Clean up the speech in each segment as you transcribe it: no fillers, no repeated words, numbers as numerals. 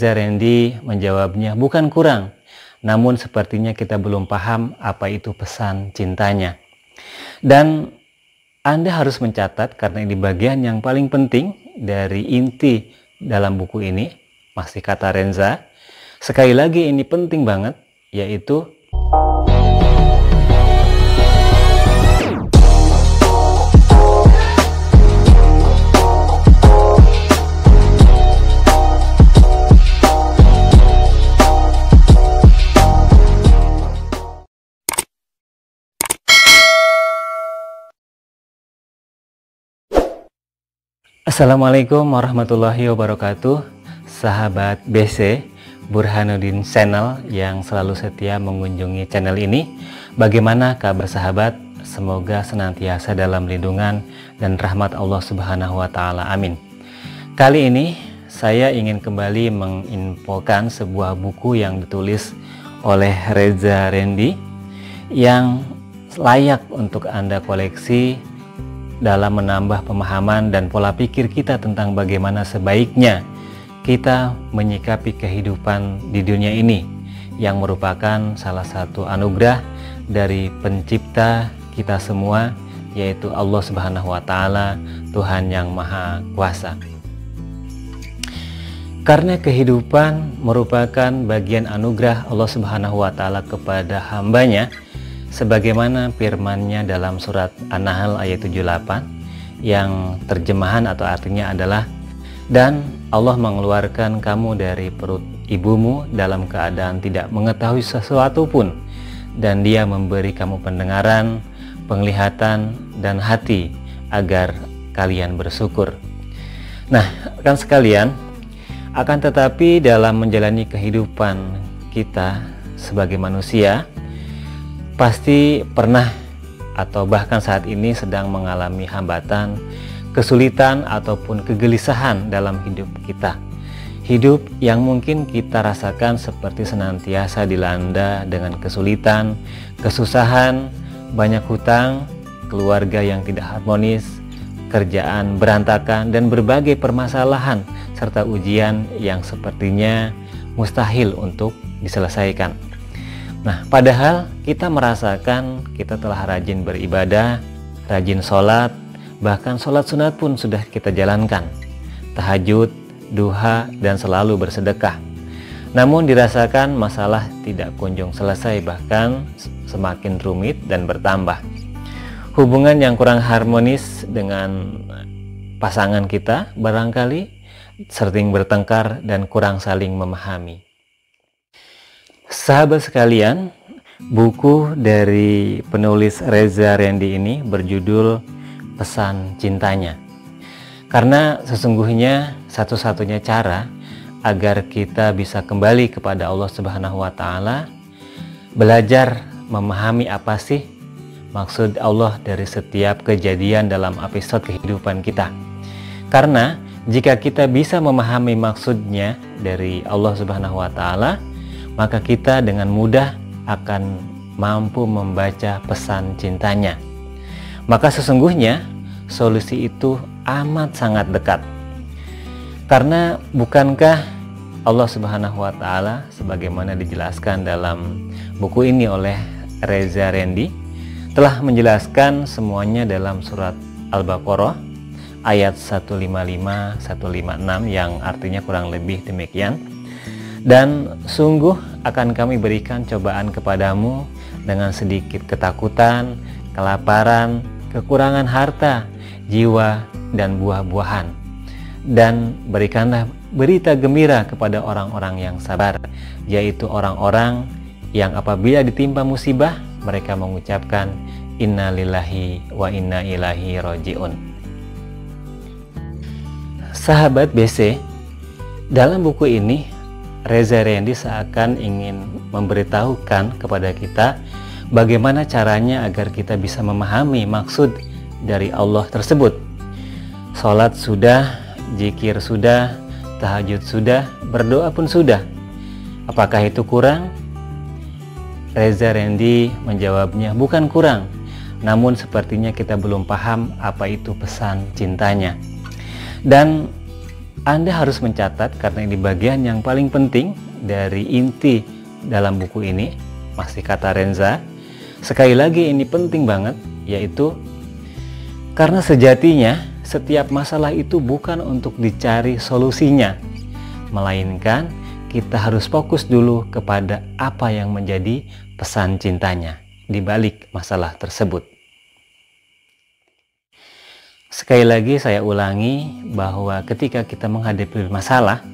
Reza Randy menjawabnya, bukan kurang, namun sepertinya kita belum paham apa itu pesan cintanya. Dan Anda harus mencatat karena ini bagian yang paling penting dari inti dalam buku ini, masih kata Reza. Sekali lagi ini penting banget, yaitu Assalamualaikum warahmatullahi wabarakatuh. Sahabat BC Burhanuddin Channel yang selalu setia mengunjungi channel ini. Bagaimana kabar sahabat? Semoga senantiasa dalam lindungan dan rahmat Allah Subhanahu wa Ta'ala. Amin. Kali ini saya ingin kembali menginfokan sebuah buku yang ditulis oleh Reza Randy yang layak untuk Anda koleksi dalam menambah pemahaman dan pola pikir kita tentang bagaimana sebaiknya kita menyikapi kehidupan di dunia ini, yang merupakan salah satu anugerah dari pencipta kita semua, yaitu Allah Subhanahu wa Ta'ala, Tuhan yang Maha Kuasa. Karena kehidupan merupakan bagian anugerah Allah Subhanahu wa Ta'ala kepada hambanya, sebagaimana firman-Nya dalam surat An-Nahl ayat 78 yang terjemahan atau artinya adalah, dan Allah mengeluarkan kamu dari perut ibumu dalam keadaan tidak mengetahui sesuatu pun, dan Dia memberi kamu pendengaran, penglihatan, dan hati agar kalian bersyukur. Nah, kan sekalian, akan tetapi dalam menjalani kehidupan kita sebagai manusia, pasti pernah atau bahkan saat ini sedang mengalami hambatan, kesulitan ataupun kegelisahan dalam hidup kita. Hidup yang mungkin kita rasakan seperti senantiasa dilanda dengan kesulitan, kesusahan, banyak hutang, keluarga yang tidak harmonis, kerjaan berantakan, dan berbagai permasalahan serta ujian yang sepertinya mustahil untuk diselesaikan. Nah, padahal kita merasakan kita telah rajin beribadah, rajin sholat, bahkan sholat sunat pun sudah kita jalankan, tahajud, duha, dan selalu bersedekah. Namun dirasakan masalah tidak kunjung selesai, bahkan semakin rumit dan bertambah. Hubungan yang kurang harmonis dengan pasangan kita barangkali sering bertengkar dan kurang saling memahami. Sahabat sekalian, buku dari penulis Reza Randy ini berjudul Pesan Cintanya. Karena sesungguhnya satu-satunya cara agar kita bisa kembali kepada Allah Subhanahu wa Ta'ala, belajar memahami apa sih maksud Allah dari setiap kejadian dalam episode kehidupan kita. Karena jika kita bisa memahami maksudnya dari Allah Subhanahu wa Ta'ala, maka kita dengan mudah akan mampu membaca pesan cintanya. Maka sesungguhnya solusi itu amat sangat dekat. Karena bukankah Allah Subhanahu wa Ta'ala sebagaimana dijelaskan dalam buku ini oleh Reza Randy telah menjelaskan semuanya dalam surat Al-Baqarah ayat 155-156 yang artinya kurang lebih demikian. Dan sungguh akan kami berikan cobaan kepadamu dengan sedikit ketakutan, kelaparan, kekurangan harta, jiwa, dan buah-buahan. Dan berikanlah berita gembira kepada orang-orang yang sabar, yaitu orang-orang yang apabila ditimpa musibah, mereka mengucapkan Inna lillahi wa inna ilaihi raji'un. Sahabat BC, dalam buku ini Reza Randy seakan ingin memberitahukan kepada kita bagaimana caranya agar kita bisa memahami maksud dari Allah tersebut. Salat sudah, zikir sudah, tahajud sudah, berdoa pun sudah. Apakah itu kurang? Reza Randy menjawabnya, bukan kurang, namun sepertinya kita belum paham apa itu pesan cintanya. Dan Anda harus mencatat karena ini bagian yang paling penting dari inti dalam buku ini, masih kata Renza. Sekali lagi ini penting banget, yaitu karena sejatinya setiap masalah itu bukan untuk dicari solusinya, melainkan kita harus fokus dulu kepada apa yang menjadi pesan cintanya di balik masalah tersebut. Sekali lagi saya ulangi bahwa ketika kita menghadapi masalah,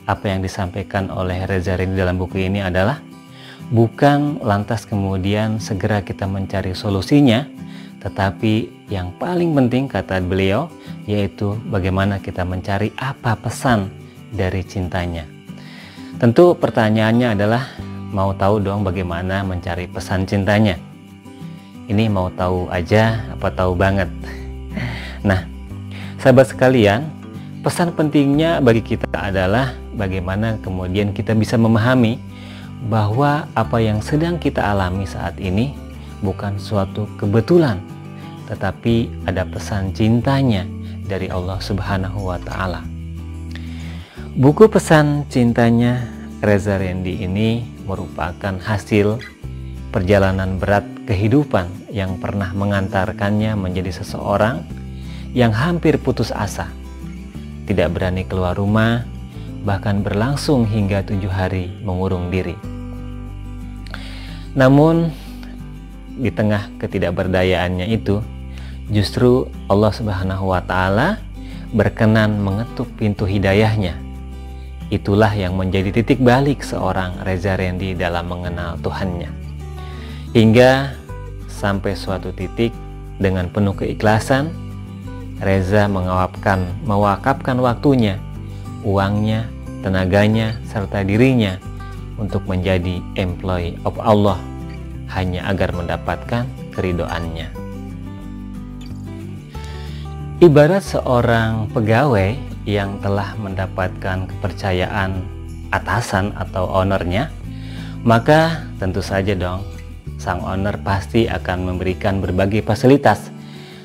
apa yang disampaikan oleh Reza Rendy dalam buku ini adalah bukan lantas kemudian segera kita mencari solusinya, tetapi yang paling penting kata beliau yaitu bagaimana kita mencari apa pesan dari cintanya. Tentu pertanyaannya adalah mau tahu dong bagaimana mencari pesan cintanya. Ini mau tahu aja apa tahu banget? Nah, sahabat sekalian, pesan pentingnya bagi kita adalah bagaimana kemudian kita bisa memahami bahwa apa yang sedang kita alami saat ini bukan suatu kebetulan, tetapi ada pesan cintanya dari Allah Subhanahu wa Ta'ala. Buku pesan cintanya Reza Rendy ini merupakan hasil perjalanan berat kehidupan yang pernah mengantarkannya menjadi seseorang yang hampir putus asa, tidak berani keluar rumah, bahkan berlangsung hingga 7 hari mengurung diri. Namun di tengah ketidakberdayaannya itu, justru Allah Subhanahu wa Ta'ala berkenan mengetuk pintu hidayahnya. Itulah yang menjadi titik balik seorang Reza Rendy dalam mengenal Tuhannya. Hingga sampai suatu titik dengan penuh keikhlasan, Reza mewakafkan waktunya, uangnya, tenaganya, serta dirinya untuk menjadi employee of Allah hanya agar mendapatkan keridhoannya. Ibarat seorang pegawai yang telah mendapatkan kepercayaan atasan atau ownernya, maka tentu saja dong sang owner pasti akan memberikan berbagai fasilitas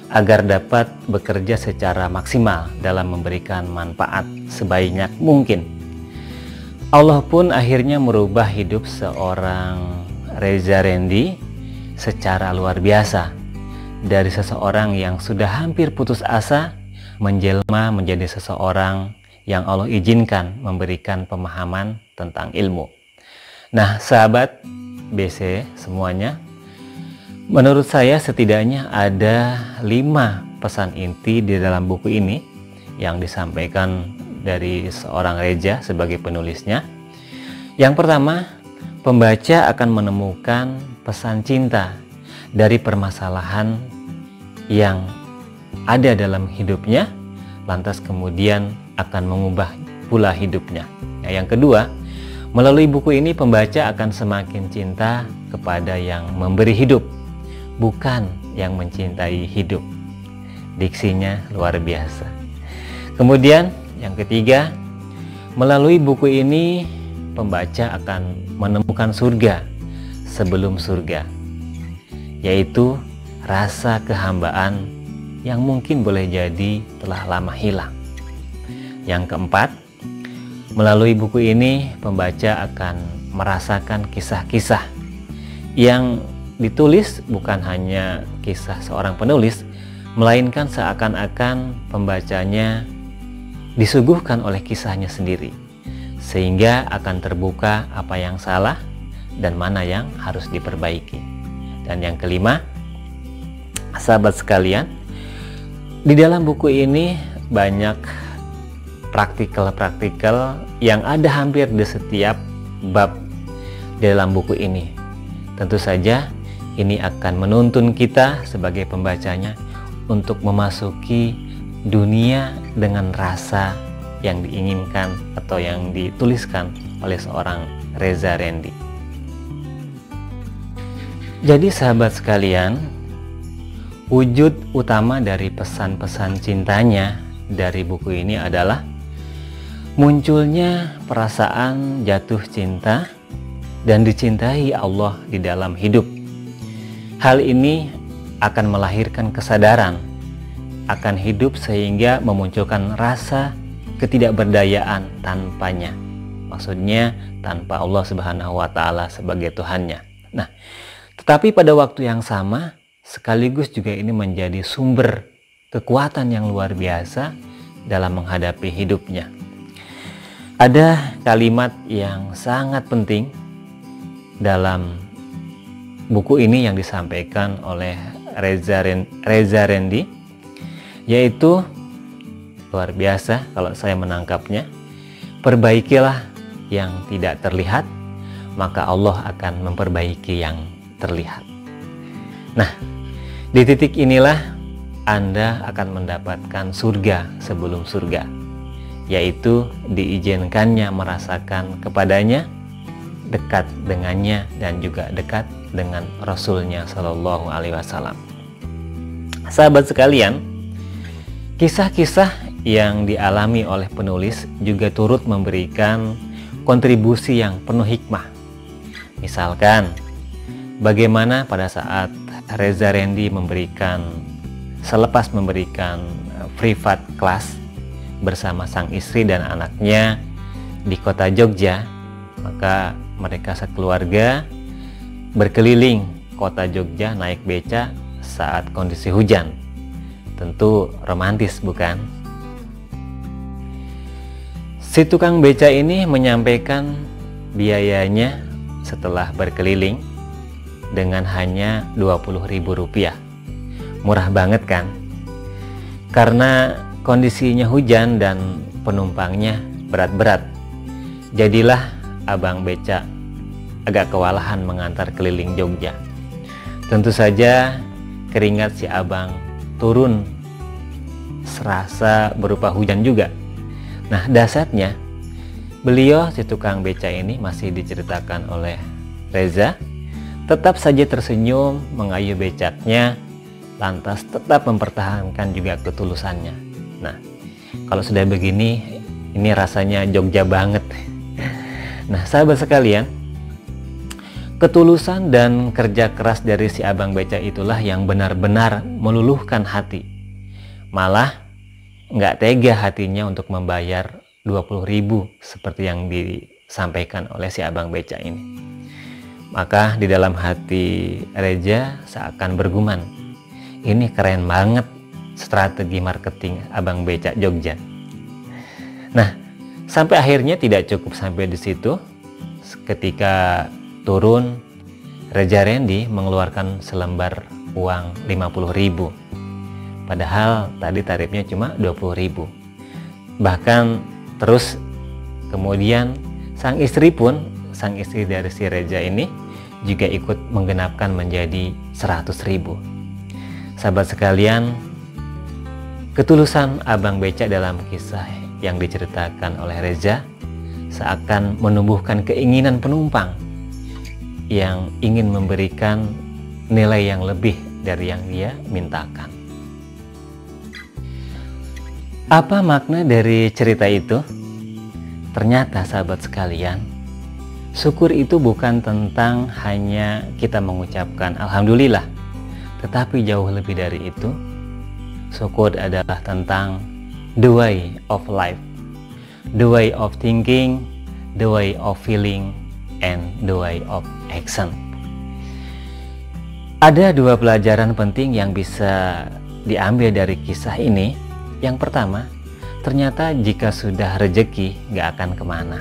agar dapat bekerja secara maksimal dalam memberikan manfaat sebanyak mungkin. Allah pun akhirnya merubah hidup seorang Reza Rendy secara luar biasa. Dari seseorang yang sudah hampir putus asa, menjelma menjadi seseorang yang Allah izinkan memberikan pemahaman tentang ilmu. Nah, sahabat BC semuanya, menurut saya setidaknya ada 5 pesan inti di dalam buku ini yang disampaikan dari seorang Reza sebagai penulisnya. Yang pertama, pembaca akan menemukan pesan cinta dari permasalahan yang ada dalam hidupnya, lantas kemudian akan mengubah pula hidupnya. Yang kedua, melalui buku ini pembaca akan semakin cinta kepada yang memberi hidup, bukan yang mencintai hidup. Diksinya luar biasa. Kemudian yang ketiga, melalui buku ini pembaca akan menemukan surga sebelum surga, yaitu rasa kehambaan yang mungkin boleh jadi telah lama hilang. Yang keempat, melalui buku ini pembaca akan merasakan kisah-kisah yang ditulis bukan hanya kisah seorang penulis, melainkan seakan-akan pembacanya disuguhkan oleh kisahnya sendiri, sehingga akan terbuka apa yang salah dan mana yang harus diperbaiki. Dan yang kelima, sahabat sekalian, di dalam buku ini banyak praktikal yang ada hampir di setiap bab di dalam buku ini. Tentu saja ini akan menuntun kita sebagai pembacanya untuk memasuki dunia dengan rasa yang diinginkan atau yang dituliskan oleh seorang Reza Rendy. Jadi sahabat sekalian, wujud utama dari pesan-pesan cintanya dari buku ini adalah munculnya perasaan jatuh cinta dan dicintai Allah di dalam hidup. Hal ini akan melahirkan kesadaran akan hidup sehingga memunculkan rasa ketidakberdayaan tanpanya. Maksudnya tanpa Allah Subhanahu wa Ta'ala sebagai Tuhannya. Nah, tetapi pada waktu yang sama sekaligus juga ini menjadi sumber kekuatan yang luar biasa dalam menghadapi hidupnya. Ada kalimat yang sangat penting dalam buku ini yang disampaikan oleh Reza Rendy, yaitu luar biasa kalau saya menangkapnya. Perbaikilah yang tidak terlihat, maka Allah akan memperbaiki yang terlihat. Nah, di titik inilah Anda akan mendapatkan surga sebelum surga, yaitu diizinkannya merasakan kepadanya, dekat dengannya, dan juga dekat dengan Rasulnya Shallallahu Alaihi Wasallam. Sahabat sekalian, kisah-kisah yang dialami oleh penulis juga turut memberikan kontribusi yang penuh hikmah. Misalkan, bagaimana pada saat Reza Rendy selepas memberikan privat kelas bersama sang istri dan anaknya di kota Jogja, maka mereka sekeluarga berkeliling kota Jogja naik beca saat kondisi hujan. Tentu romantis, bukan? Si tukang beca ini menyampaikan biayanya setelah berkeliling dengan hanya Rp20.000. Murah banget kan? Karena kondisinya hujan dan penumpangnya berat-berat, jadilah abang beca agak kewalahan mengantar keliling Jogja. Tentu saja keringat si abang turun serasa berupa hujan juga. Nah, dasarnya beliau si tukang beca ini, masih diceritakan oleh Reza, tetap saja tersenyum mengayuh becaknya, lantas tetap mempertahankan juga ketulusannya. Nah, kalau sudah begini, ini rasanya Jogja banget. Nah, sahabat sekalian, ketulusan dan kerja keras dari si abang beca itulah yang benar-benar meluluhkan hati. Malah nggak tega hatinya untuk membayar 20.000 seperti yang disampaikan oleh si abang beca ini. Maka di dalam hati Reza seakan bergumam, ini keren banget strategi marketing abang beca Jogja. Nah, sampai akhirnya tidak cukup sampai di situ. Ketika turun, Reza Rendy mengeluarkan selembar uang 50.000. Padahal tadi tarifnya cuma 20.000. Bahkan terus kemudian sang istri dari si Reza ini juga ikut menggenapkan menjadi 100.000. Sahabat sekalian, ketulusan abang beca dalam kisah yang diceritakan oleh Reza seakan menumbuhkan keinginan penumpang yang ingin memberikan nilai yang lebih dari yang dia mintakan. Apa makna dari cerita itu? Ternyata sahabat sekalian, syukur itu bukan tentang hanya kita mengucapkan Alhamdulillah, tetapi jauh lebih dari itu. Syukur adalah tentang the way of life, the way of thinking, the way of feeling, and the way of action. Ada dua pelajaran penting yang bisa diambil dari kisah ini. Yang pertama, ternyata jika sudah rezeki gak akan kemana.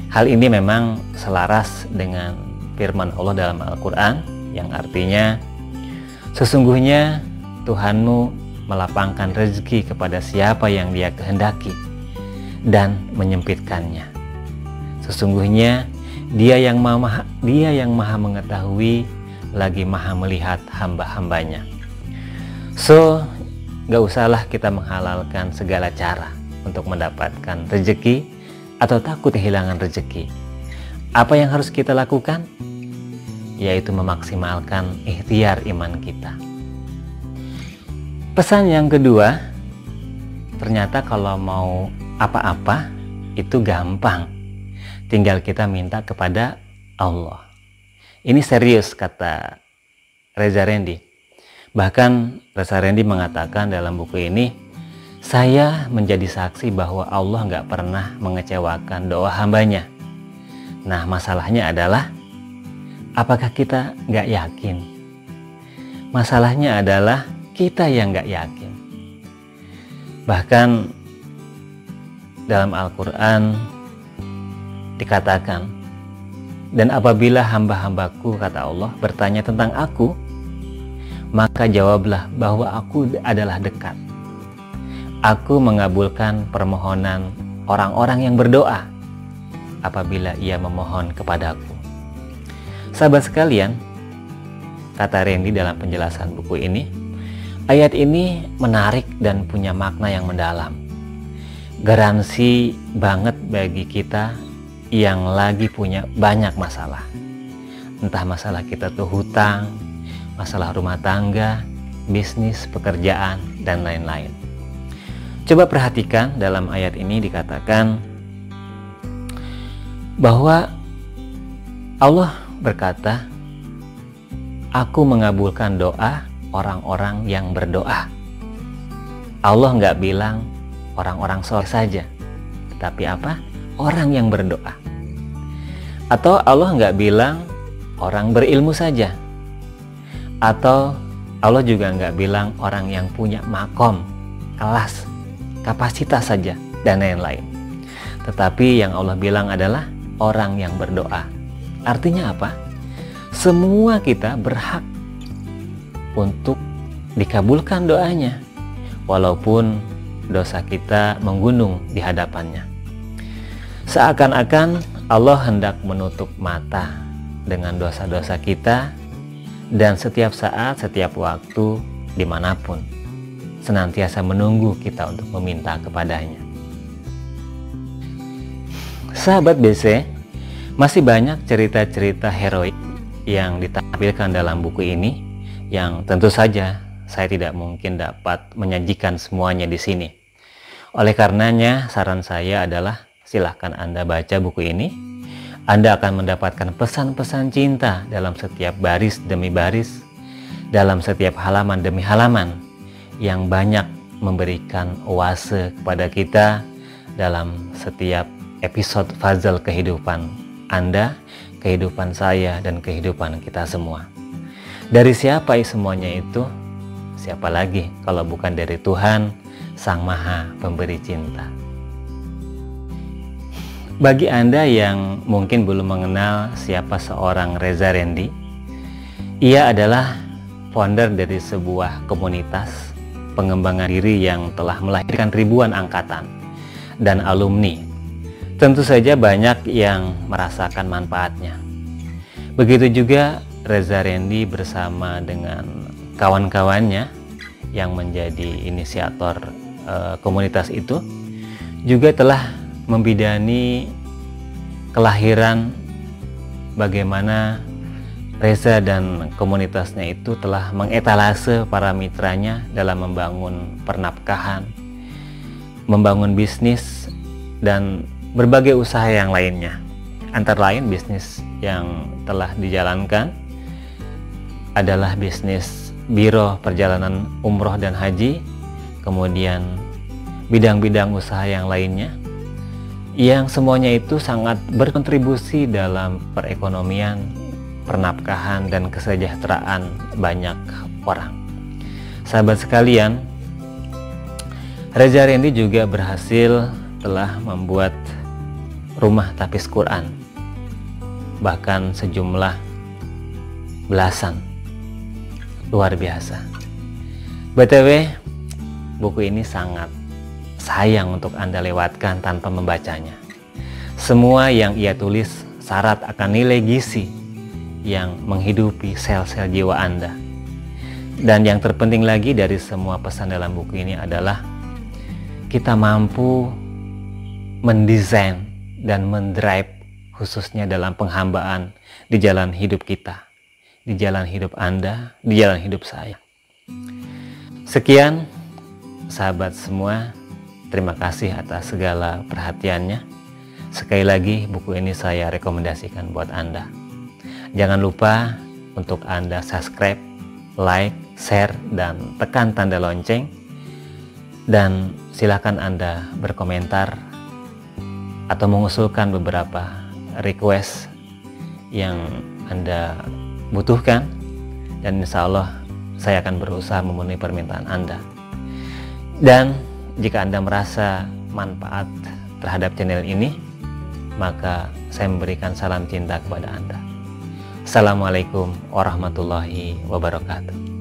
Hal ini memang selaras dengan firman Allah dalam Al-Quran yang artinya, sesungguhnya Tuhanmu melapangkan rezeki kepada siapa yang Dia kehendaki dan menyempitkannya. Sesungguhnya Dia yang maha mengetahui lagi maha melihat hamba-hambanya. So, gak usahlah kita menghalalkan segala cara untuk mendapatkan rezeki atau takut kehilangan rezeki. Apa yang harus kita lakukan? Yaitu memaksimalkan ikhtiar iman kita. Pesan yang kedua, ternyata kalau mau apa-apa itu gampang. Tinggal kita minta kepada Allah. Ini serius, kata Reza Rendy. Bahkan Reza Rendy mengatakan dalam buku ini, Saya menjadi saksi bahwa Allah nggak pernah mengecewakan doa hambanya. Nah, masalahnya adalah apakah kita nggak yakin? Masalahnya adalah kita yang nggak yakin. Bahkan dalam Al-Quran dikatakan, dan apabila hamba-hambaku, kata Allah, bertanya tentang aku, maka jawablah bahwa aku adalah dekat. Aku mengabulkan permohonan orang-orang yang berdoa apabila ia memohon kepadaku. Sahabat sekalian, kata Randy dalam penjelasan buku ini, ayat ini menarik dan punya makna yang mendalam. Garansi banget bagi kita yang lagi punya banyak masalah. Entah masalah kita tuh hutang, masalah rumah tangga, bisnis, pekerjaan, dan lain-lain. Coba perhatikan dalam ayat ini dikatakan bahwa Allah berkata, aku mengabulkan doa orang-orang yang berdoa. Allah nggak bilang orang-orang soleh saja, tetapi apa? Orang yang berdoa. Atau Allah nggak bilang orang berilmu saja. Atau Allah juga nggak bilang orang yang punya makom, kelas, kapasitas saja, dan lain-lain. Tetapi yang Allah bilang adalah orang yang berdoa. Artinya apa? Semua kita berhak untuk dikabulkan doanya, walaupun dosa kita menggunung di hadapannya. Seakan-akan Allah hendak menutup mata dengan dosa-dosa kita, dan setiap saat, setiap waktu, dimanapun, senantiasa menunggu kita untuk meminta kepadanya. Sahabat BC, masih banyak cerita-cerita heroik yang ditampilkan dalam buku ini, yang tentu saja saya tidak mungkin dapat menyajikan semuanya di sini. Oleh karenanya, saran saya adalah silahkan Anda baca buku ini. Anda akan mendapatkan pesan-pesan cinta dalam setiap baris demi baris, dalam setiap halaman demi halaman, yang banyak memberikan oase kepada kita dalam setiap episode puzzle kehidupan Anda, kehidupan saya, dan kehidupan kita semua. Dari siapa semuanya itu? Siapa lagi kalau bukan dari Tuhan, Sang Maha Pemberi Cinta. Bagi Anda yang mungkin belum mengenal siapa seorang Reza Randy, ia adalah founder dari sebuah komunitas pengembangan diri yang telah melahirkan ribuan angkatan dan alumni. Tentu saja banyak yang merasakan manfaatnya. Begitu juga Reza Randy bersama dengan kawan-kawannya yang menjadi inisiator komunitas itu juga telah membidani kelahiran bagaimana Reza dan komunitasnya itu telah mengetalase para mitranya dalam membangun pernafkahan, membangun bisnis, dan berbagai usaha yang lainnya. Antara lain bisnis yang telah dijalankan adalah bisnis biro perjalanan umroh dan haji, kemudian bidang-bidang usaha yang lainnya, yang semuanya itu sangat berkontribusi dalam perekonomian, pernafkahan, dan kesejahteraan banyak orang. Sahabat sekalian, Reza Randy juga berhasil telah membuat rumah tapis Quran, bahkan sejumlah belasan. Luar biasa. BTW, buku ini sangat sayang untuk Anda lewatkan tanpa membacanya. Semua yang ia tulis syarat akan nilai gizi yang menghidupi sel-sel jiwa Anda. Dan yang terpenting lagi dari semua pesan dalam buku ini adalah kita mampu mendesain dan mendrive, khususnya dalam penghambaan di jalan hidup kita, di jalan hidup Anda, di jalan hidup saya. Sekian sahabat semua, terima kasih atas segala perhatiannya. Sekali lagi buku ini saya rekomendasikan buat Anda. Jangan lupa untuk Anda subscribe, like, share, dan tekan tanda lonceng. Dan silahkan Anda berkomentar atau mengusulkan beberapa request yang Anda butuhkan, dan insya Allah saya akan berusaha memenuhi permintaan Anda. Dan jika Anda merasa manfaat terhadap channel ini, maka saya memberikan salam cinta kepada Anda. Assalamualaikum warahmatullahi wabarakatuh.